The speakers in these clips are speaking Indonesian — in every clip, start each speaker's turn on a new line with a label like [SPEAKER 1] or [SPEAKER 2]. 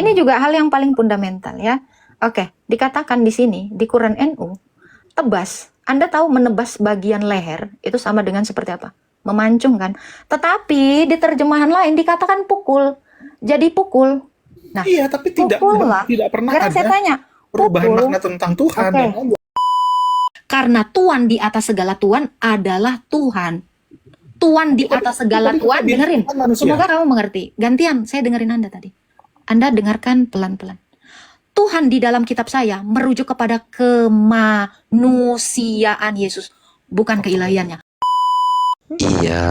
[SPEAKER 1] Ini juga hal yang paling fundamental ya. Oke, dikatakan di sini di Quran NU, tebas. Anda tahu menebas bagian leher itu sama dengan seperti apa? Memancung kan? Tetapi di terjemahan lain dikatakan pukul. Jadi pukul. Nah,
[SPEAKER 2] Iya, tapi tidak pernah
[SPEAKER 1] Sekarang saya
[SPEAKER 2] ada
[SPEAKER 1] tanya,
[SPEAKER 2] perubahan
[SPEAKER 1] pukul.
[SPEAKER 2] makna tentang Tuhan.
[SPEAKER 1] Oke.
[SPEAKER 2] Dan Allah.
[SPEAKER 1] Karena Tuhan di atas segala Tuhan adalah Tuhan. Tuhan di atas segala Tuhan, dengerin. Semoga kamu mengerti. Gantian, saya dengerin Anda tadi. Anda dengarkan pelan-pelan. Tuhan di dalam kitab saya merujuk kepada kemanusiaan Yesus, bukan keilahiannya.
[SPEAKER 3] Iya,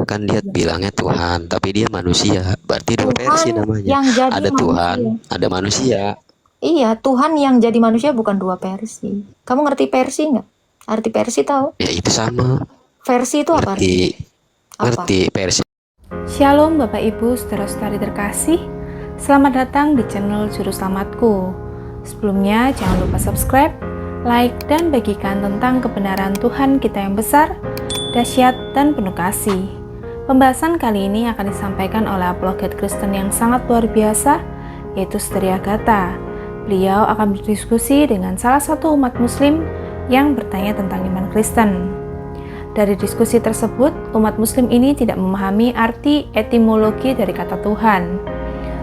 [SPEAKER 3] kan dia bilangnya Tuhan, tapi dia manusia. Berarti dua versi namanya.
[SPEAKER 1] Yang jadi
[SPEAKER 3] ada
[SPEAKER 1] manusia.
[SPEAKER 3] Tuhan, ada manusia.
[SPEAKER 1] Iya, Tuhan yang jadi manusia bukan dua versi. Kamu ngerti versi nggak? Arti versi tahu?
[SPEAKER 3] Ya itu sama.
[SPEAKER 1] Versi itu apa?
[SPEAKER 3] Ngerti versi.
[SPEAKER 4] Shalom Bapak Ibu, saudara-saudari terkasih. Selamat datang di channel Juru Selamatku. Sebelumnya jangan lupa subscribe, like, dan bagikan tentang kebenaran Tuhan kita yang besar, dahsyat, dan penuh kasih. Pembahasan kali ini akan disampaikan oleh apologet Kristen yang sangat luar biasa, yaitu Saudari Agatha. Beliau akan berdiskusi dengan salah satu umat muslim yang bertanya tentang iman Kristen. Dari diskusi tersebut, umat muslim ini tidak memahami arti etimologi dari kata Tuhan,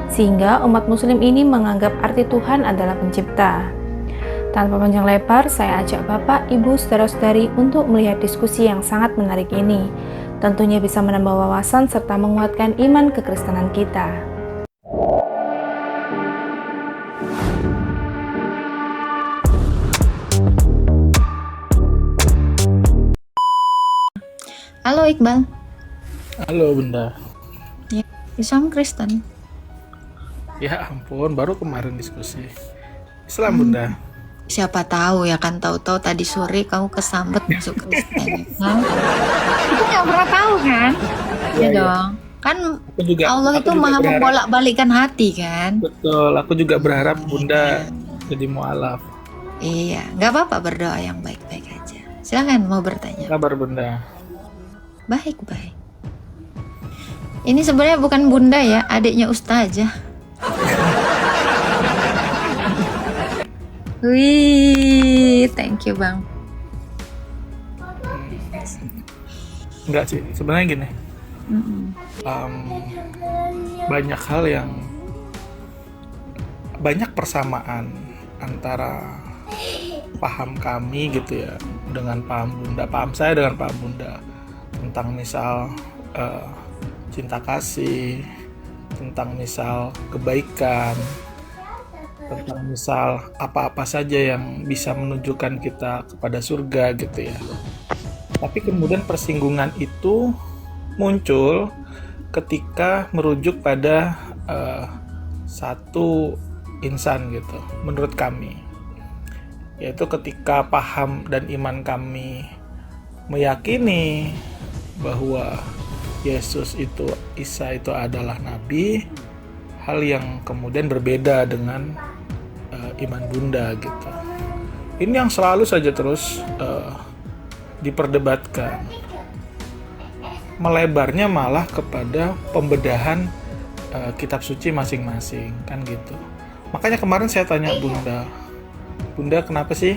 [SPEAKER 4] sehingga umat muslim ini menganggap arti Tuhan adalah pencipta. Tanpa panjang lebar, saya ajak Bapak, Ibu, saudara-saudari untuk melihat diskusi yang sangat menarik ini. Tentunya bisa menambah wawasan serta menguatkan iman kekristenan kita.
[SPEAKER 1] Halo Iqbal.
[SPEAKER 2] Halo Bunda.
[SPEAKER 1] Ya, Islam Kristen.
[SPEAKER 2] Ya ampun, baru kemarin diskusi Islam Bunda.
[SPEAKER 1] Siapa tahu ya kan, tahu-tahu tadi sore kamu kesambet masuk Kristen. Itu nggak pernah tahu kan? Ya dong. Kan Allah itu maha membolak-balikan hati kan?
[SPEAKER 2] Betul, aku juga berharap Bunda jadi mualaf.
[SPEAKER 1] Iya, nggak apa-apa, berdoa yang baik-baik aja. Silakan mau bertanya.
[SPEAKER 2] Kabar Bunda?
[SPEAKER 1] Baik-baik. Ini sebenarnya bukan Bunda ya, adiknya Ustazah. Wih, thank you Bang.
[SPEAKER 2] Enggak sih, sebenarnya gini. Banyak persamaan antara paham kami gitu ya dengan paham Bunda, paham saya dengan paham Bunda tentang misal cinta kasih, tentang misal kebaikan, tentang misal apa-apa saja yang bisa menunjukkan kita kepada surga gitu ya. Tapi kemudian persinggungan itu muncul ketika merujuk pada satu insan gitu, menurut kami, yaitu ketika paham dan iman kami meyakini bahwa Yesus itu, Isa itu adalah nabi, hal yang kemudian berbeda dengan iman Bunda gitu. Ini yang selalu saja terus diperdebatkan. Melebarnya malah kepada pembedahan kitab suci masing-masing kan gitu. Makanya kemarin saya tanya Bunda kenapa sih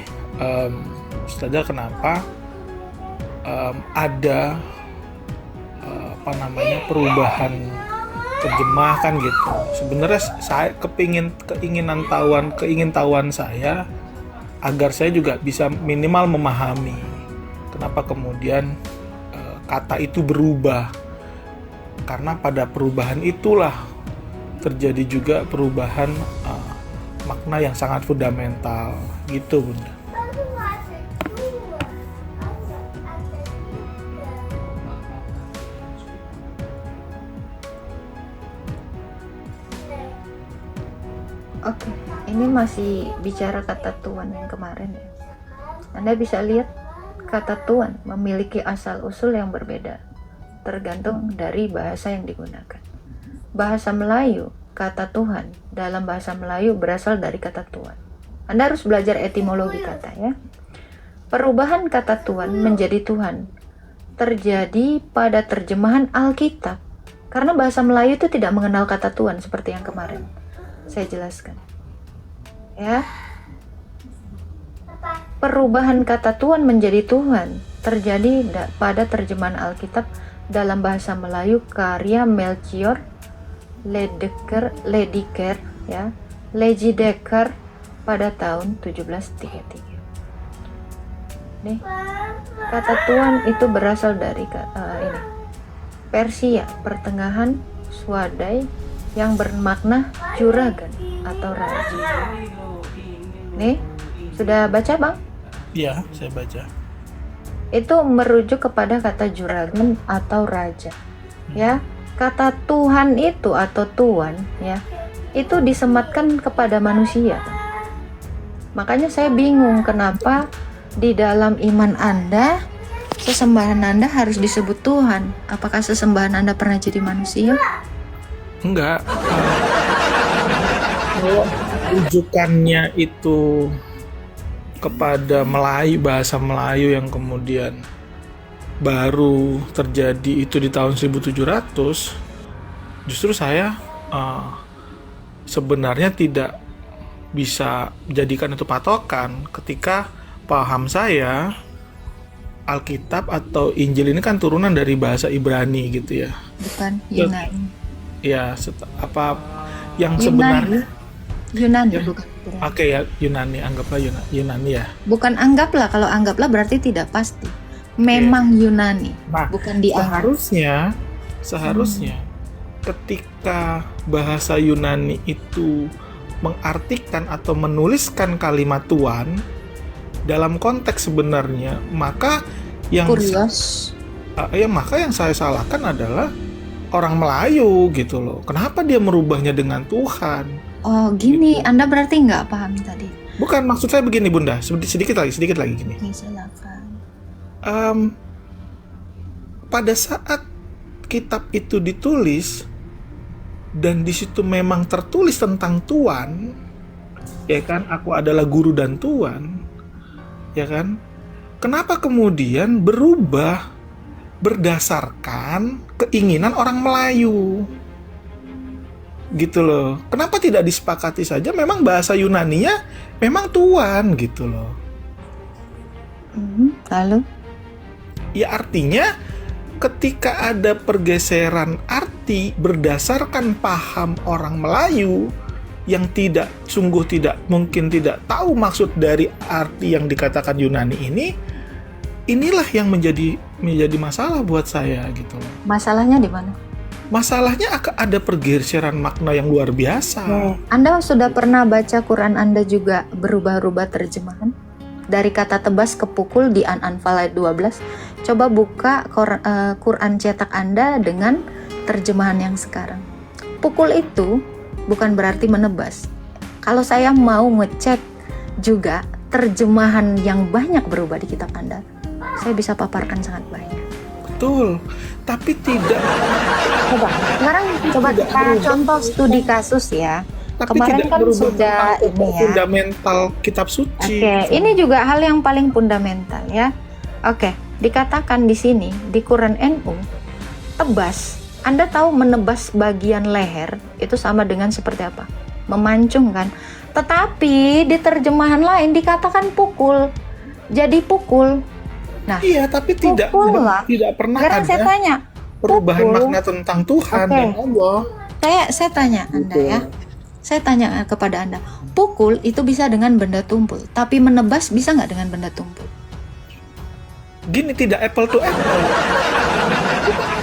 [SPEAKER 2] Ustazah kenapa ada perubahan terjemah kan gitu. Sebenarnya saya keingintahuan saya agar saya juga bisa minimal memahami kenapa kemudian kata itu berubah, karena pada perubahan itulah terjadi juga perubahan makna yang sangat fundamental gitu Bunda.
[SPEAKER 1] Oke, ini masih bicara kata Tuhan yang kemarin ya. Anda bisa lihat kata Tuhan memiliki asal-usul yang berbeda, tergantung dari bahasa yang digunakan. Bahasa Melayu, kata Tuhan dalam bahasa Melayu berasal dari kata Tuhan. Anda harus belajar etimologi kata ya. Perubahan kata Tuhan menjadi Tuhan terjadi pada terjemahan Alkitab, karena bahasa Melayu itu tidak mengenal kata Tuhan seperti yang kemarin. Saya jelaskan. Ya. Perubahan kata Tuhan menjadi Tuhan terjadi pada terjemahan Alkitab dalam bahasa Melayu karya Melchior Lediker ya, Legideker pada tahun 1733. Nih, kata Tuhan itu berasal dari ini Persia Pertengahan Swadai yang bermakna juragan atau raja. Nih, sudah baca Bang?
[SPEAKER 2] Ya, saya baca.
[SPEAKER 1] Itu merujuk kepada kata juragan atau raja. Ya, kata Tuhan itu atau Tuan ya, itu disematkan kepada manusia. Makanya saya bingung kenapa di dalam iman Anda sesembahan Anda harus disebut Tuhan. Apakah sesembahan Anda pernah jadi manusia?
[SPEAKER 2] Enggak. Kalau rujukannya itu kepada Melayu, bahasa Melayu yang kemudian baru terjadi itu di tahun 1700, justru saya sebenarnya tidak bisa jadikan itu patokan ketika paham saya Alkitab atau Injil ini kan turunan dari bahasa Ibrani gitu ya.
[SPEAKER 1] Bukan Yunani.
[SPEAKER 2] Ya, apa yang
[SPEAKER 1] Yunani.
[SPEAKER 2] sebenarnya
[SPEAKER 1] Yunani
[SPEAKER 2] ya.
[SPEAKER 1] bukan Ibrani.
[SPEAKER 2] Oke ya, Yunani, anggaplah Yunani ya.
[SPEAKER 1] Bukan anggaplah, kalau anggaplah berarti tidak pasti. Memang Yunani,
[SPEAKER 2] Nah,
[SPEAKER 1] bukan dianggap.
[SPEAKER 2] seharusnya ketika bahasa Yunani itu mengartikan atau menuliskan kalimat Tuhan dalam konteks sebenarnya, maka yang maka yang saya salahkan adalah orang Melayu gitu loh. Kenapa dia merubahnya dengan Tuhan?
[SPEAKER 1] Oh gini,
[SPEAKER 2] Gitu.
[SPEAKER 1] Anda berarti nggak paham tadi.
[SPEAKER 2] Bukan, maksud saya begini Bunda, sedikit lagi gini.
[SPEAKER 1] Ya, silakan.
[SPEAKER 2] Pada saat kitab itu ditulis dan di situ memang tertulis tentang Tuhan, ya kan, aku adalah guru dan Tuhan, ya kan, kenapa kemudian berubah berdasarkan keinginan orang Melayu gitu loh? Kenapa tidak disepakati saja memang bahasa Yunaninya memang Tuhan gitu loh?
[SPEAKER 1] Lalu?
[SPEAKER 2] Ya artinya ketika ada pergeseran arti berdasarkan paham orang Melayu yang mungkin tidak tahu maksud dari arti yang dikatakan Yunani ini, inilah yang menjadi masalah buat saya gitu loh.
[SPEAKER 1] Masalahnya di mana?
[SPEAKER 2] Masalahnya ada pergeseran makna yang luar biasa.
[SPEAKER 1] Anda sudah pernah baca Quran Anda juga berubah-ubah terjemahan? Dari kata tebas ke pukul di An-Anfal ayat 12. Coba buka Quran cetak Anda dengan terjemahan yang sekarang. Pukul itu bukan berarti menebas. Kalau saya mau ngecek juga terjemahan yang banyak berubah di kitab Anda, saya bisa paparkan sangat banyak.
[SPEAKER 2] Betul, tapi tidak.
[SPEAKER 1] Sekarang coba kita contoh studi kasus ya.
[SPEAKER 2] Tapi
[SPEAKER 1] Kemarin
[SPEAKER 2] tidak
[SPEAKER 1] kan
[SPEAKER 2] berubah
[SPEAKER 1] sudah
[SPEAKER 2] tentang
[SPEAKER 1] ini ya.
[SPEAKER 2] fundamental kitab suci.
[SPEAKER 1] Oke, ini juga hal yang paling fundamental ya. Oke, dikatakan di sini di Quran NU tebas. Anda tahu menebas bagian leher itu sama dengan seperti apa? Memancung kan? Tetapi di terjemahan lain dikatakan pukul. Jadi pukul. Nah,
[SPEAKER 2] Iya, tapi tidak pernah
[SPEAKER 1] sekarang saya
[SPEAKER 2] ada
[SPEAKER 1] tanya,
[SPEAKER 2] perubahan
[SPEAKER 1] pukul.
[SPEAKER 2] makna tentang Tuhan
[SPEAKER 1] Oke.
[SPEAKER 2] dan Allah.
[SPEAKER 1] Saya tanya Anda ya. Saya tanya kepada Anda, pukul itu bisa dengan benda tumpul, tapi menebas bisa nggak dengan benda tumpul?
[SPEAKER 2] Gini, tidak apple to apple.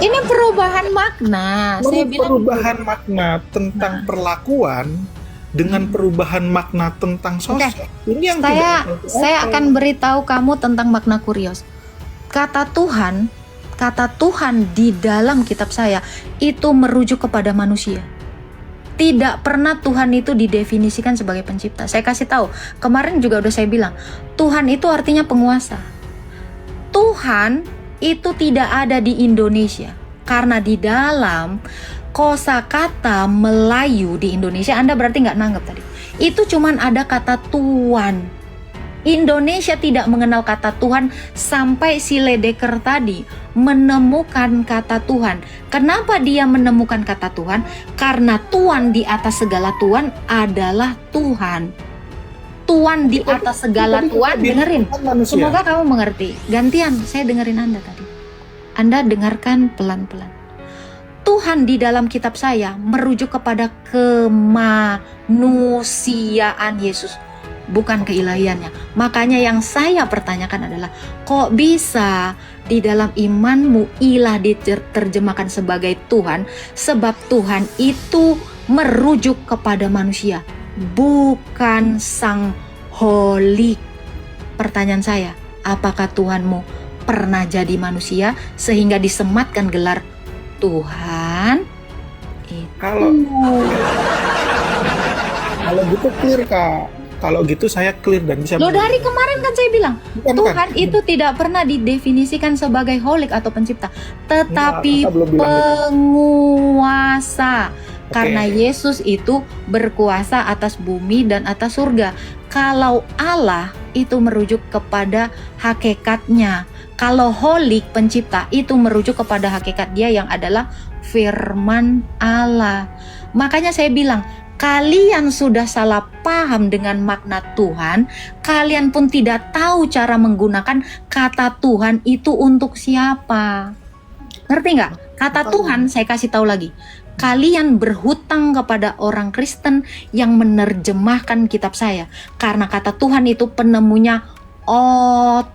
[SPEAKER 1] Ini perubahan makna. Saya bilang
[SPEAKER 2] Perubahan makna tentang perlakuan dengan perubahan makna tentang sosok. Ini yang tidak apple to
[SPEAKER 1] saya
[SPEAKER 2] apple.
[SPEAKER 1] akan beritahu kamu tentang makna kurios. Kata Tuhan di dalam kitab saya itu merujuk kepada manusia. Tidak pernah Tuhan itu didefinisikan sebagai pencipta. Saya kasih tahu, kemarin juga udah saya bilang, Tuhan itu artinya penguasa. Tuhan itu tidak ada di Indonesia. Karena di dalam kosakata Melayu di Indonesia, Anda berarti nggak nanggap tadi. Itu cuman ada kata Tuan. Indonesia tidak mengenal kata Tuhan sampai si Ledeker tadi menemukan kata Tuhan. Kenapa dia menemukan kata Tuhan? Karena Tuhan di atas segala Tuhan adalah Tuhan. Tuhan di atas segala Tuhan, dengerin. Semoga kamu mengerti. Gantian, saya dengerin Anda tadi. Anda dengarkan pelan-pelan. Tuhan di dalam kitab saya merujuk kepada kemanusiaan Yesus, bukan keilahiannya. Makanya yang saya pertanyakan adalah, kok bisa di dalam imanmu ilah diterjemahkan sebagai Tuhan? Sebab Tuhan itu merujuk kepada manusia, bukan sang holik. Pertanyaan saya, apakah Tuhanmu pernah jadi manusia sehingga disematkan gelar Tuhan?
[SPEAKER 2] Kalau gitu clear Kak. Kalau gitu saya clear dan bisa.
[SPEAKER 1] Loh, dari kemarin kan saya bilang
[SPEAKER 2] Bukan.
[SPEAKER 1] Tuhan itu tidak pernah didefinisikan sebagai holik atau pencipta, tetapi
[SPEAKER 2] Kakak belum bilang gitu.
[SPEAKER 1] penguasa.
[SPEAKER 2] Oke.
[SPEAKER 1] Karena Yesus itu berkuasa atas bumi dan atas surga. Kalau Allah itu merujuk kepada hakikatnya. Kalau holik, pencipta, itu merujuk kepada hakikat dia yang adalah firman Allah. Makanya saya bilang, kalian sudah salah paham dengan makna Tuhan, kalian pun tidak tahu cara menggunakan kata Tuhan itu untuk siapa. Ngerti nggak? Kata Tuhan, saya kasih tahu lagi. Kalian berhutang kepada orang Kristen yang menerjemahkan kitab saya. Karena kata Tuhan itu penemunya oten.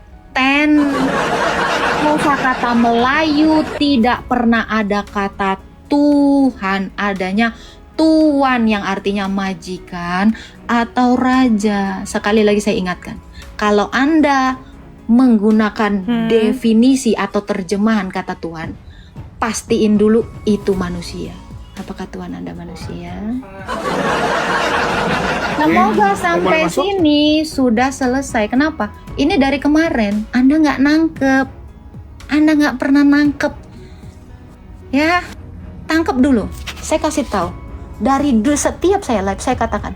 [SPEAKER 1] Kosakata Melayu tidak pernah ada kata Tuhan, adanya Tuan yang artinya majikan atau raja. Sekali lagi saya ingatkan, kalau Anda menggunakan definisi atau terjemahan kata Tuhan, pastiin dulu itu manusia. Apakah Tuhan Anda manusia? Semoga sampai sini sudah selesai. Kenapa? Ini dari kemarin Anda nggak nangkep, Anda nggak pernah nangkep. Ya, tangkep dulu. Saya kasih tahu. Dari setiap saya live, saya katakan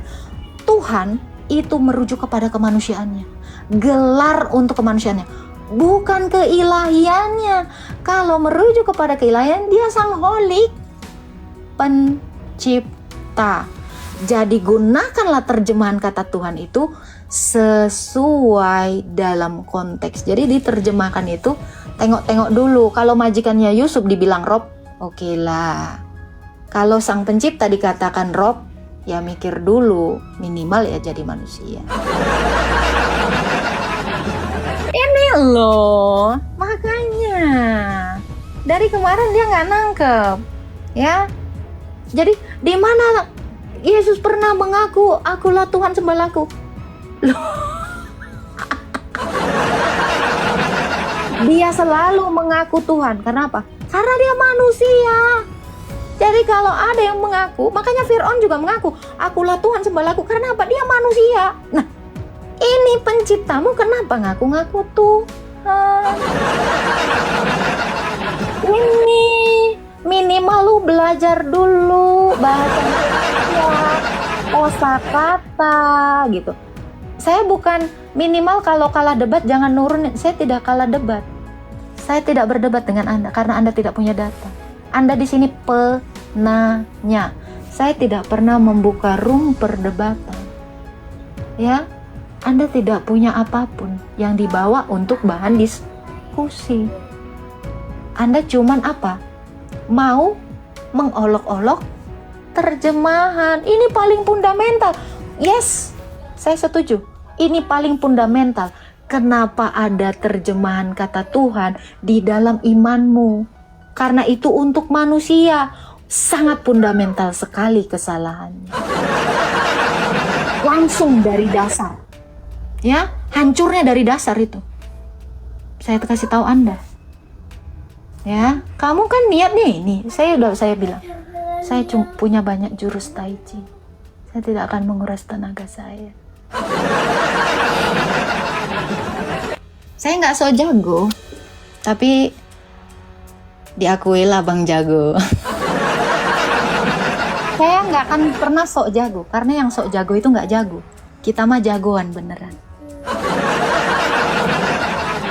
[SPEAKER 1] Tuhan itu merujuk kepada kemanusiaannya, gelar untuk kemanusiaannya, bukan keilahiannya. Kalau merujuk kepada keilahian, dia sang holik, pencipta. Jadi gunakanlah terjemahan kata Tuhan itu sesuai dalam konteks. Jadi diterjemahkan itu tengok-tengok dulu. Kalau majikannya Yusuf dibilang Rob, oke lah. Kalau sang pencipta dikatakan Rob, ya mikir dulu, minimal ya jadi manusia. Ini loh, makanya dari kemarin dia nggak nangkep, ya. Jadi di mana Yesus pernah mengaku, akulah Tuhan sembahku? Loh. Dia selalu mengaku Tuhan. Kenapa? Karena dia manusia. Jadi kalau ada yang mengaku, makanya Fir'aun juga mengaku, akulah Tuhan sembahku. Karena apa? Dia manusia. Nah, ini penciptamu kenapa ngaku-ngaku Tuhan? Ini minimal lu belajar dulu bahasa Indonesia, kosakata gitu. Saya bukan minimal kalau kalah debat jangan nurunin. Saya tidak kalah debat. Saya tidak berdebat dengan Anda karena Anda tidak punya data. Anda di sini penanya. Saya tidak pernah membuka room perdebatan. Ya, Anda tidak punya apapun yang dibawa untuk bahan diskusi. Anda cuman apa? Mau mengolok-olok terjemahan. Ini paling fundamental. Yes, saya setuju. Ini paling fundamental. Kenapa ada terjemahan kata Tuhan di dalam imanmu? Karena itu untuk manusia. Sangat fundamental sekali kesalahannya. Langsung dari dasar. Ya, hancurnya dari dasar itu. Saya kasih tahu Anda. Ya, kamu kan niatnya ini. Saya bilang, saya punya banyak jurus tai chi. Saya tidak akan menguras tenaga saya. Saya nggak sok jago, tapi diakui lah Bang jago. Saya nggak akan pernah sok jago, karena yang sok jago itu nggak jago. Kita mah jagoan beneran.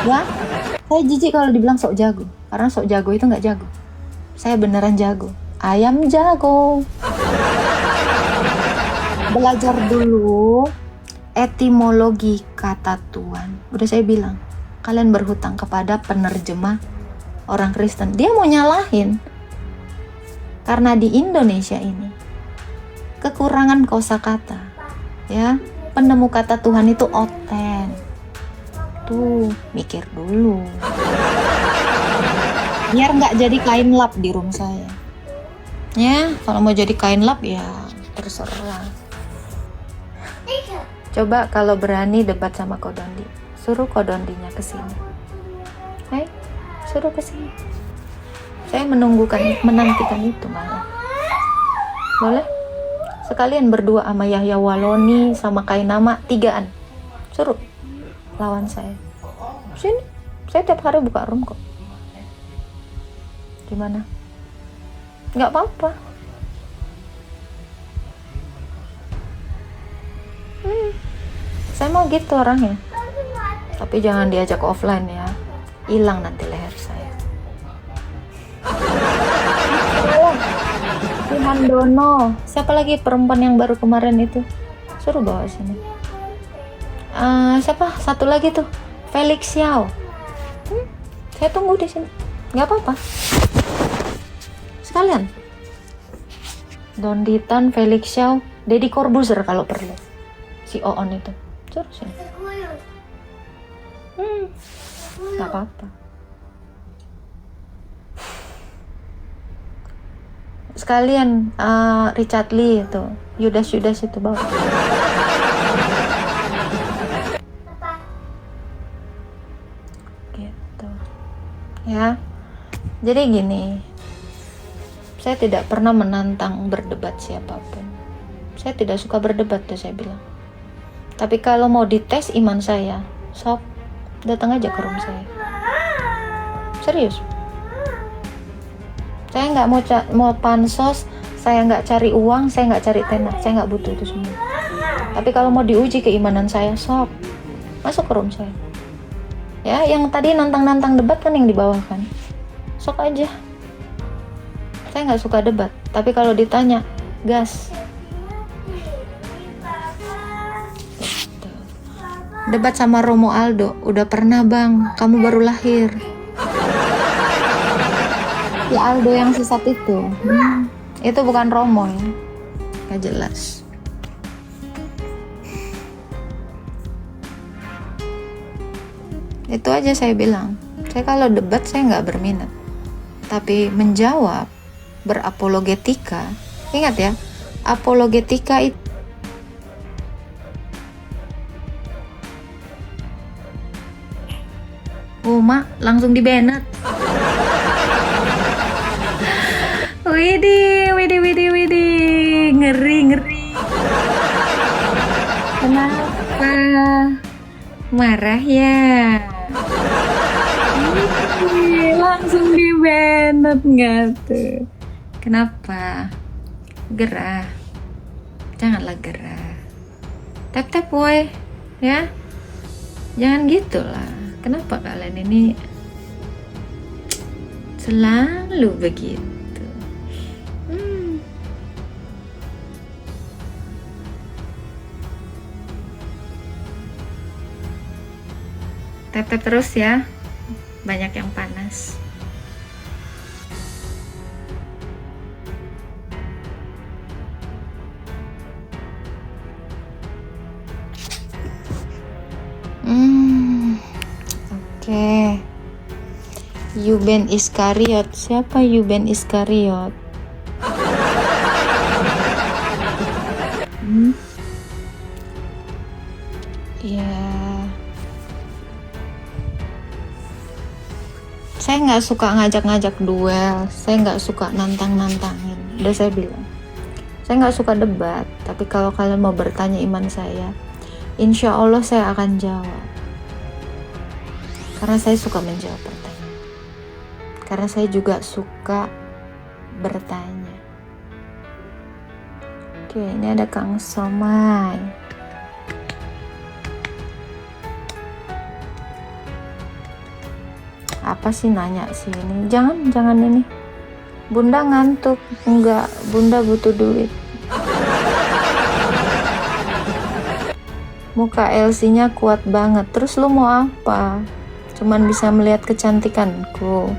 [SPEAKER 1] Ya, saya jijik kalau dibilang sok jago. Karena sok jago itu nggak jago. Saya beneran jago. Ayam jago. Belajar dulu etimologi kata Tuhan. Udah saya bilang, kalian berhutang kepada penerjemah orang Kristen. Dia mau nyalahin. Karena di Indonesia ini kekurangan kosakata. Ya, penemu kata Tuhan itu oten. Tuh, mikir dulu. Biar nggak jadi kain lap di room saya. Ya, kalau mau jadi kain lap ya terserah. Coba kalau berani debat sama Kodondi, suruh Kodondinya ke sini. Hai, suruh ke sini. Saya menantikan itu malah. Boleh? Sekalian berdua sama Yahya Waloni sama Kainama 3-an. Suruh lawan saya. Sini. Saya tiap hari buka room kok. Gimana? Nggak apa-apa. Saya mau gitu orangnya. Tapi jangan diajak offline ya. Hilang nanti leher saya. Handono. Siapa lagi perempuan yang baru kemarin itu? Suruh bawa sini. Siapa? Satu lagi tuh. Felix Xiao. Saya tunggu di sini. Nggak apa-apa. Sekalian. Donditan, Felix Xiao, Deddy Corbuzier kalau perlu. Si Oon itu. Suruh sini. Nggak apa-apa. Sekalian Richard Lee itu, Yudas itu bawa. Gitu. Ya. Jadi gini. Saya tidak pernah menantang berdebat siapapun. Saya tidak suka berdebat tuh saya bilang. Tapi kalau mau dites iman saya, sok datang aja ke room saya. Serius. Saya nggak mau pansos, saya nggak cari uang, saya nggak cari tenar, saya nggak butuh itu semua. Tapi kalau mau diuji keimanan saya, sok masuk ke room saya. Ya, yang tadi nantang-nantang debat kan yang di bawah kan, sok aja. Saya nggak suka debat, tapi kalau ditanya, gas. Debat sama Romo Aldo, udah pernah bang, kamu baru lahir. Ya Aldo yang sesat itu. Itu bukan Romo ya. Gak jelas. Itu aja saya bilang. Saya kalau debat saya nggak berminat. Tapi menjawab, berapologetika. Ingat ya, apologetika itu Mak, langsung di banned. Widih, ngeri. Kenapa? Marah ya? Langsung di banned nggak tuh? Kenapa? Gerah. Janganlah gerah. Tap boy, ya? Jangan gitulah. Kenapa kalian ini selalu begitu? Tap terus ya. Banyak yang panas. Oke. Yuben Iskariot. Siapa Yuben Iskariot? Ya. Saya nggak suka ngajak-ngajak duel. Saya nggak suka nantang-nantangin. Udah saya bilang. Saya nggak suka debat. Tapi kalau kalian mau bertanya iman saya, insya Allah saya akan jawab. Karena saya suka menjawab pertanyaan. Karena saya juga suka bertanya. Oke, ini ada Kang Somai. Apa sih nanya sih ini? Jangan ini. Bunda ngantuk. Enggak, Bunda butuh duit. Muka Elsie-nya kuat banget. Terus lu mau apa? Cuman bisa melihat kecantikanku.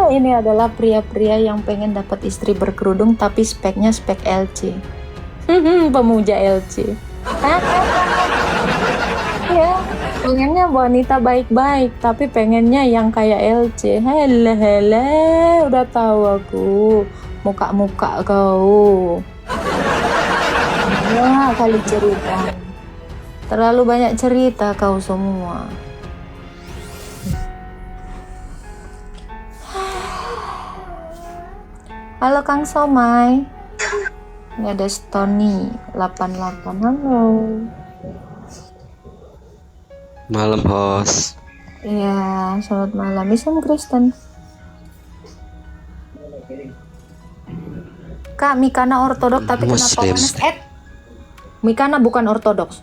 [SPEAKER 1] Ini adalah pria-pria yang pengen dapat istri berkerudung tapi speknya spek LC. Pemuja LC. Ya, pengennya wanita baik-baik tapi pengennya yang kayak LC. Hele, udah tahu aku muka-muka kau. Ya, kali cerita. Terlalu banyak cerita kau semua. Halo Kang Somai. Ini ada Stony 88. Halo.
[SPEAKER 3] Malam host.
[SPEAKER 1] Iya, selamat malam. Islam Kristen. Kak, Mikana ortodok tapi kenapa
[SPEAKER 3] Muslim.
[SPEAKER 1] honest? Mikana bukan ortodoks.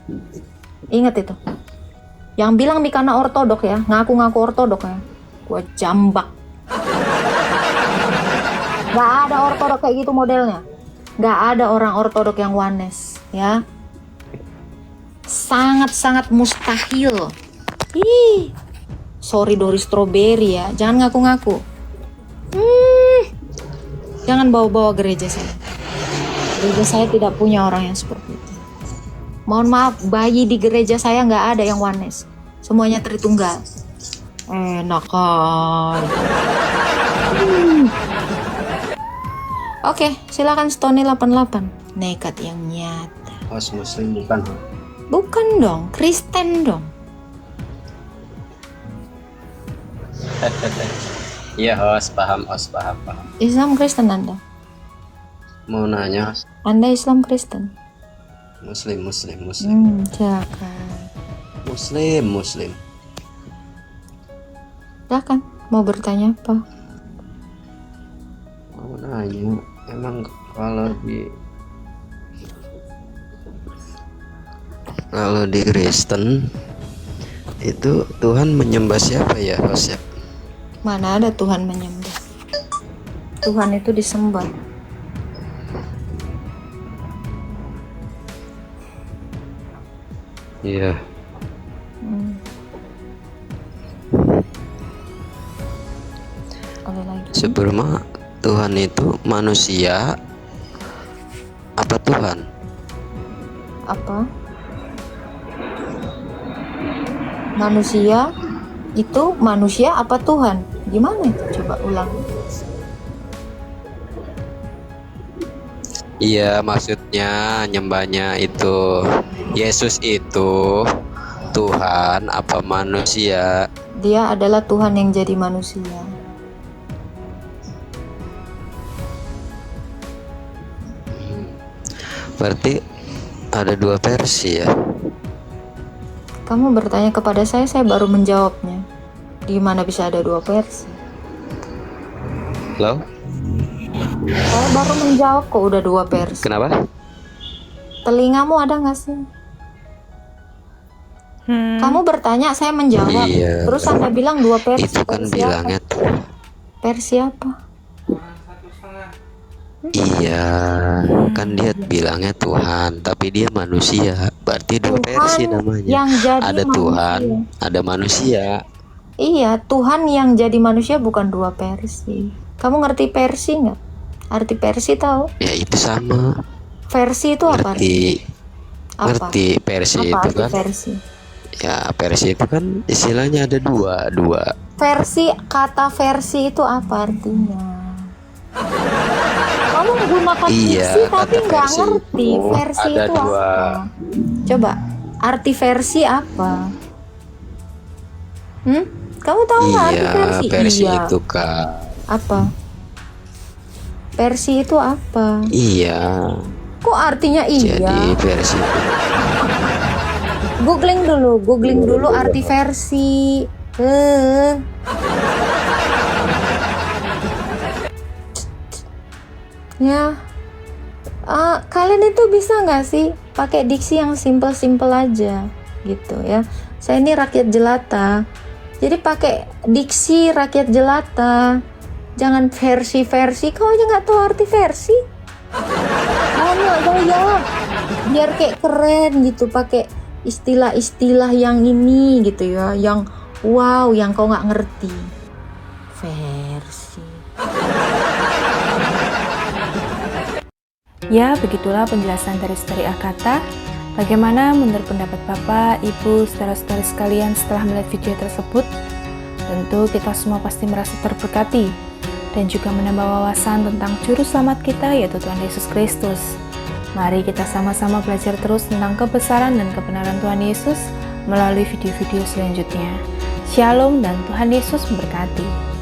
[SPEAKER 1] Ingat itu. Yang bilang Mikana ortodok ya, ngaku-ngaku ortodok ya. Gua jambak. Gak ada ortodok kayak gitu modelnya. Gak ada orang ortodok yang wanes ya. Sangat-sangat mustahil. Ih, sorry Dori Strawberry ya, jangan ngaku-ngaku. Jangan bawa-bawa gereja saya. Gereja saya tidak punya orang yang seperti itu. Mohon maaf, bayi di gereja saya nggak ada yang wanes. Semuanya Tritunggal. Enak kan. Oke, silakan Stony 88. Nekat yang nyata.
[SPEAKER 3] Host Muslim bukan?
[SPEAKER 1] Bukan dong, Kristen dong.
[SPEAKER 3] Iya host, paham host, paham.
[SPEAKER 1] Islam Kristen Anda?
[SPEAKER 3] Mau nanya host?
[SPEAKER 1] Anda Islam Kristen?
[SPEAKER 3] Muslim.
[SPEAKER 1] Silakan.
[SPEAKER 3] Muslim.
[SPEAKER 1] Silakan, mau bertanya apa?
[SPEAKER 3] Mau nanya, emang kalau di Kristen itu Tuhan menyembah siapa ya host ya?
[SPEAKER 1] Mana ada Tuhan menyembah? Tuhan itu disembah.
[SPEAKER 3] Iya.
[SPEAKER 1] Oleh lagi.
[SPEAKER 3] Sebelumnya Tuhan itu manusia apa Tuhan?
[SPEAKER 1] Apa? Manusia itu manusia apa Tuhan? Gimana itu? Coba ulang.
[SPEAKER 3] Iya, maksudnya nyembahnya itu Yesus itu Tuhan apa manusia?
[SPEAKER 1] Dia adalah Tuhan yang jadi manusia.
[SPEAKER 3] Berarti ada dua versi ya?
[SPEAKER 1] Kamu bertanya kepada saya baru menjawabnya. Di mana bisa ada dua versi?
[SPEAKER 3] Loh?
[SPEAKER 1] Saya baru menjawab kok udah dua versi.
[SPEAKER 3] Kenapa?
[SPEAKER 1] Telingamu ada nggak sih? Kamu bertanya, saya menjawab.
[SPEAKER 3] Iya.
[SPEAKER 1] Terus Anda bilang dua versi.
[SPEAKER 3] Itu kan
[SPEAKER 1] Versi
[SPEAKER 3] bilangnya
[SPEAKER 1] apa?
[SPEAKER 3] tuh.
[SPEAKER 1] Versi apa?
[SPEAKER 3] Iya, kan dia bilangnya Tuhan, tapi dia manusia. Berarti dua versi namanya.
[SPEAKER 1] Yang jadi
[SPEAKER 3] Ada
[SPEAKER 1] manusia.
[SPEAKER 3] Tuhan, ada manusia.
[SPEAKER 1] Iya, Tuhan yang jadi manusia bukan dua versi. Kamu ngerti versi nggak? Arti versi tahu?
[SPEAKER 3] Ya itu sama.
[SPEAKER 1] Versi itu apa?
[SPEAKER 3] Ngerti.
[SPEAKER 1] Apa?
[SPEAKER 3] Ngerti versi
[SPEAKER 1] Apa
[SPEAKER 3] itu
[SPEAKER 1] arti
[SPEAKER 3] kan?
[SPEAKER 1] versi?
[SPEAKER 3] Ya versi itu kan istilahnya ada dua.
[SPEAKER 1] Versi, kata versi itu apa artinya? Kamu menggunakan
[SPEAKER 3] Iya,
[SPEAKER 1] versi tapi
[SPEAKER 3] kata
[SPEAKER 1] nggak
[SPEAKER 3] versi
[SPEAKER 1] ngerti
[SPEAKER 3] itu
[SPEAKER 1] versi
[SPEAKER 3] ada
[SPEAKER 1] itu
[SPEAKER 3] dua.
[SPEAKER 1] apa? Coba arti versi apa? Kamu tahu nggak arti
[SPEAKER 3] Iya,
[SPEAKER 1] versi?
[SPEAKER 3] versi
[SPEAKER 1] Iya.
[SPEAKER 3] itu kak.
[SPEAKER 1] Apa? Versi itu apa?
[SPEAKER 3] Iya.
[SPEAKER 1] Kok artinya iya?
[SPEAKER 3] Jadi versi itu.
[SPEAKER 1] Googling dulu arti versi. Ya, kalian itu bisa nggak sih pakai diksi yang simple aja gitu ya? Saya ini rakyat jelata. Jadi pakai diksi rakyat jelata. Jangan versi-versi. Kau aja nggak tahu arti versi. Banyak gaya. Biar kayak keren gitu. Pakai istilah-istilah yang ini gitu ya. Yang wow, yang kau nggak ngerti. Versi.
[SPEAKER 4] Ya, begitulah penjelasan dari Saudari Agatha. Bagaimana menurut pendapat Bapak, Ibu, saudara-saudari sekalian setelah melihat video tersebut? Tentu kita semua pasti merasa terberkati dan juga menambah wawasan tentang juru selamat kita, yaitu Tuhan Yesus Kristus. Mari kita sama-sama belajar terus tentang kebesaran dan kebenaran Tuhan Yesus melalui video-video selanjutnya. Shalom dan Tuhan Yesus memberkati.